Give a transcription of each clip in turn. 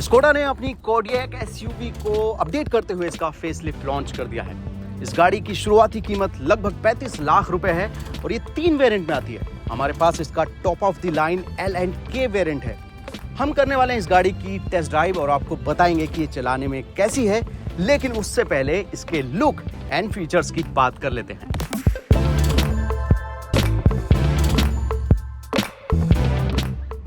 Skoda ने अपनी Kodiak SUV को अपडेट करते हुए इसका फेसलिफ्ट लॉन्च कर दिया है। इस गाड़ी की शुरुआती कीमत लगभग 35 लाख रुपए है और ये 3 वेरिएंट में आती है। हमारे पास इसका top of the line L and K variant है। हम करने वाले हैं इस गाड़ी की टेस्ट ड्राइव और आपको बताएंगे कि ये चलाने में कैसी है, लेकिन उससे पहले इसके लुक एंड फीचर्स की बात कर लेते हैं।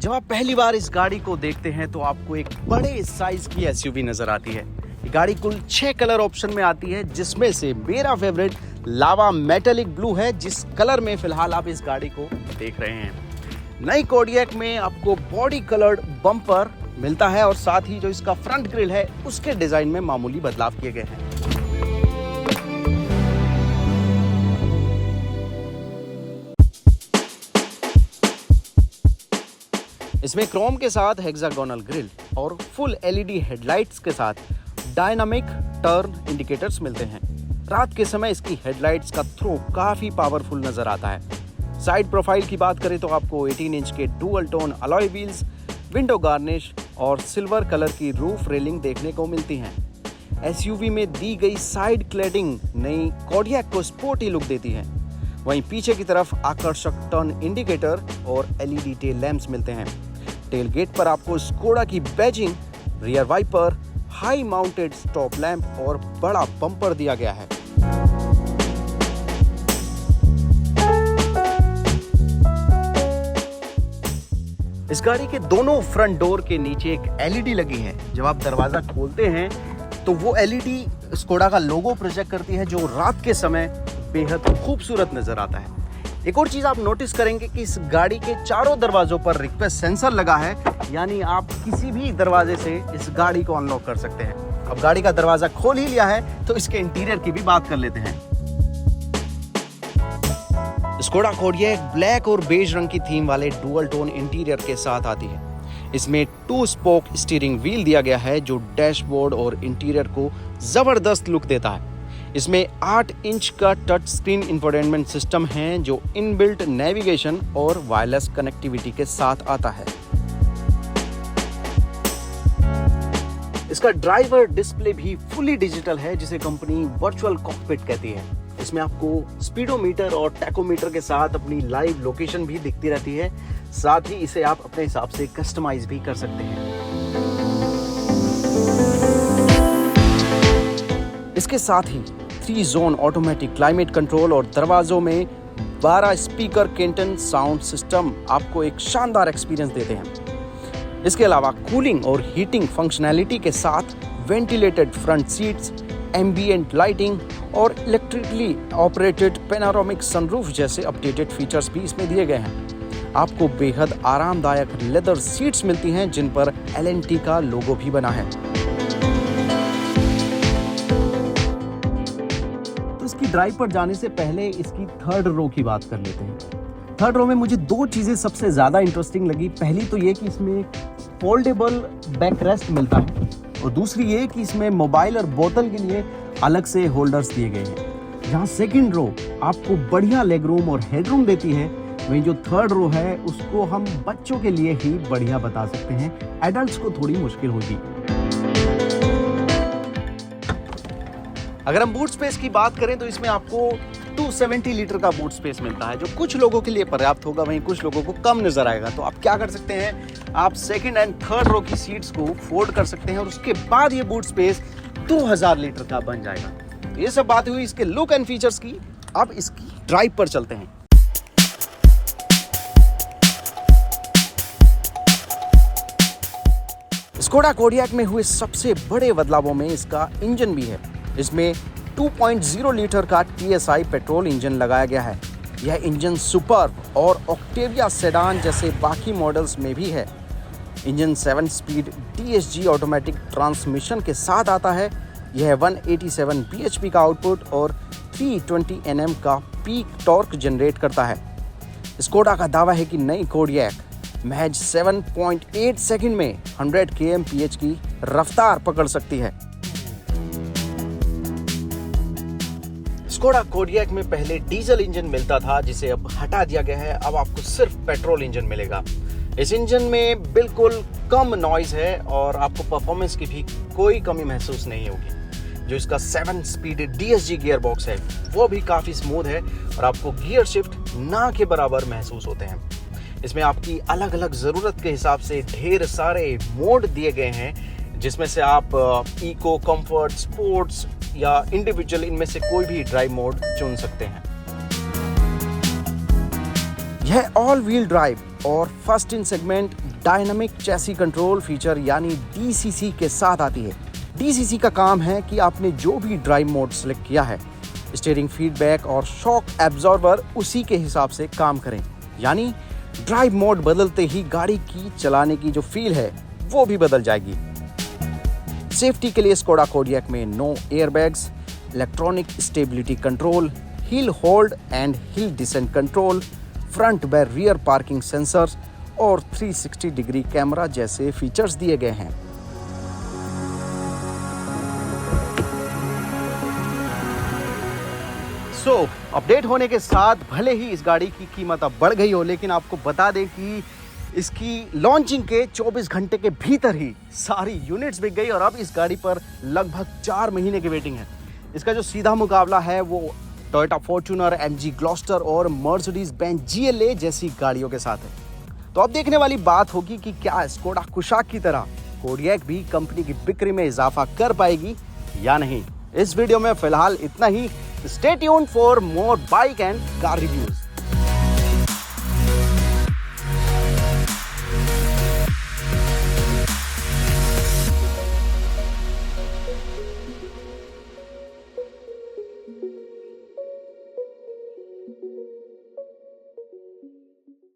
जब आप पहली बार इस गाड़ी को देखते हैं तो आपको एक बड़े साइज की एसयूवी नजर आती है। ये गाड़ी कुल 6 कलर ऑप्शन में आती है, जिसमें से मेरा फेवरेट लावा मेटेलिक ब्लू है, जिस कलर में फिलहाल आप इस गाड़ी को देख रहे हैं। नई कोडियक में आपको बॉडी कलर्ड बम्पर मिलता है और साथ ही जो इसका फ्रंट ग्रिल है उसके डिजाइन में मामूली बदलाव किए गए हैं। इसमें क्रोम के साथ हेक्सागोनल ग्रिल और फुल एलईडी हेडलाइट्स के साथ डायनामिक टर्न इंडिकेटर्स मिलते हैं। रात के समय इसकी हेडलाइट्स का थ्रो काफी पावरफुल नजर आता है। साइड प्रोफाइल की बात करें तो आपको 18 इंच के dual tone alloy wheels, window garnish और सिल्वर कलर की रूफ रेलिंग देखने को मिलती हैं। एसयूवी में दी गई साइड क्लैडिंग नई कोडियक को स्पोर्टी लुक देती है। वहीं पीछे की तरफ आकर्षक टर्न इंडिकेटर और एलईडी टेल लैंप्स मिलते हैं। टेल गेट पर आपको स्कोडा की badging, rear wiper, high mounted stop lamp और बड़ा बम्पर दिया गया है। इस गाड़ी के दोनों फ्रंट डोर के नीचे एक एलईडी लगी है। जब आप दरवाजा खोलते हैं तो वो एलईडी स्कोडा का लोगो प्रोजेक्ट करती है, जो रात के समय बेहद खूबसूरत नजर आता है। एक और चीज आप नोटिस करेंगे कि इस गाड़ी के चारों दरवाजों पर रिक्वेस्ट सेंसर लगा है, यानी आप किसी भी दरवाजे से इस गाड़ी को अनलॉक कर सकते हैं। अब गाड़ी का दरवाजा खोल ही लिया है तो इसके इंटीरियर की भी बात कर लेते हैं। स्कोडा कोडियक ब्लैक और बेज रंग की थीम वाले डुअल टोन इंटीरियर के साथ आती है। इसमें 2 स्पोक स्टीयरिंग व्हील दिया गया है, जो डैशबोर्ड और इंटीरियर को जबरदस्त लुक देता है। इसमें 8 इंच का टच स्क्रीन इंफोटेनमेंट सिस्टम है, जो इनबिल्ट नेविगेशन और वायरलेस कनेक्टिविटी के साथ आता है। इसका ड्राइवर डिस्प्ले भी फुली डिजिटल है, जिसे कंपनी वर्चुअल कॉकपिट कहती है। इसमें आपको स्पीडोमीटर और टैकोमीटर के साथ अपनी लाइव लोकेशन भी दिखती रहती है। साथ ही इसे आप अपने हिसाब से कस्टमाइज भी कर सकते हैं। इसके साथ ही 3 जोन ऑटोमेटिक क्लाइमेट कंट्रोल और दरवाजों में 12 स्पीकर केंटन साउंड सिस्टम आपको एक शानदार एक्सपीरियंस देते हैं। इसके अलावा कूलिंग और हीटिंग फंक्शनैलिटी के साथ ventilated front seats, ambient lighting और इलेक्ट्रिकली ऑपरेटेड पेनोरामिक सनरूफ जैसे अपडेटेड फीचर्स भी इसमें दिए गए हैं। आपको बेहद आरामदायक लेदर सीट्स मिलती हैं, जिन पर L&T का लोगो भी बना है। तो इसकी ड्राइव पर जाने से पहले इसकी थर्ड रो की बात कर लेते हैं। थर्ड रो में मुझे 2 चीजें सबसे ज्यादा इंटरेस्टिंग लगी। पहली तो ये कि इसमें फोल्डेबल बैकरेस्ट मिलता है और दूसरी ये कि इसमें मोबाइल और बोतल के लिए अलग से होल्डर्स दिए गए हैं। जहाँ सेकंड रो आपको बढ़िया लेग रूम और हेडरूम देती है, वहीं जो थर्ड रो है उसको हम बच्चों के लिए ही बढ़िया बता सकते हैं, एडल्ट्स को थोड़ी मुश्किल होगी। अगर हम बूट स्पेस की बात करें तो इसमें आपको 270 लीटर का बूट स्पेस मिलता है, जो कुछ लोगों के लिए पर्याप्त होगा, वहीं कुछ लोगों को कम नजर आएगा। तो आप क्या कर सकते हैं, आप सेकंड एंड थर्ड रो की सीट्स को फोल्ड कर सकते हैं और उसके बाद ये बूट स्पेस 2000 लीटर का बन जाएगा। तो ये सब बात हुई इसके लुक एंड फीचर्स की। अब इसकी ड्राइव पर चलते हैं। स्कोडा कोडियक में हुए सबसे बड़े बदलावों में इसका इंजन भी है। इसमें 2.0 लीटर का TSI पेट्रोल इंजन लगाया गया है। यह इंजन सुपर और ऑक्टेविया सेडान जैसे बाकी मॉडल्स में भी है। Engine 7 speed DSG automatic transmission के साथ आता है। यह 187 bhp का आउटपुट और 320 Nm का पीक टॉर्क जनरेट करता है। स्कोडा का दावा है कि नई कोडियक महज 7.8 सेकंड में 100 kmph की रफ्तार पकड़ सकती है। स्कोडा कोडियक में पहले डीजल इंजन मिलता था, जिसे अब हटा दिया गया है। अब आपको सिर्फ पेट्रोल इंजन मिलेगा। इस इंजन में बिल्कुल कम नॉइज है और आपको परफॉर्मेंस की भी कोई कमी महसूस नहीं होगी। जो इसका 7 स्पीड DSG गियर बॉक्स है वो भी काफ़ी स्मूथ है और आपको गियर शिफ्ट ना के बराबर महसूस होते हैं। इसमें आपकी अलग अलग ज़रूरत के हिसाब से ढेर सारे मोड दिए गए हैं, जिसमें से आप इको, कंफर्ट, स्पोर्ट्स या इंडिविजुअल, इनमें से कोई भी ड्राइव मोड चुन सकते हैं। यह ऑल व्हील ड्राइव और first in segment dynamic chassis control feature यानी DCC के साथ आती है। DCC का काम है कि आपने जो भी ड्राइव मोड सेलेक्ट किया है, स्टीयरिंग फीडबैक और शॉक एब्जॉर्बर उसी के हिसाब से काम करें। यानी ड्राइव मोड बदलते ही गाड़ी की चलाने की जो फील है वो भी बदल जाएगी। सेफ्टी के लिए स्कोडा कोडियक में नो airbags, electronic stability control, hill hold and hill descent control, front व रियर पार्किंग सेंसर्स और 360 डिग्री कैमरा जैसे फीचर्स दिए गए हैं। अपडेट होने के साथ भले ही इस गाड़ी की कीमत अब बढ़ गई हो, लेकिन आपको बता दें कि इसकी लॉन्चिंग के 24 घंटे के भीतर ही सारी यूनिट्स बिक गई और अब इस गाड़ी पर लगभग 4 महीने की वेटिंग है। इसका जो सीधा मुकाबला है वो टोयोटा फॉर्च्यूनर, MG ग्लॉस्टर और मर्सिडीज बेंज GLA जैसी गाड़ियों के साथ है। तो अब देखने वाली बात होगी कि क्या स्कोडा कुशाक की तरह कोडियक भी कंपनी की बिक्री में इजाफा कर पाएगी या नहीं। इस वीडियो में फिलहाल इतना ही। Stay tuned for more bike and car reviews.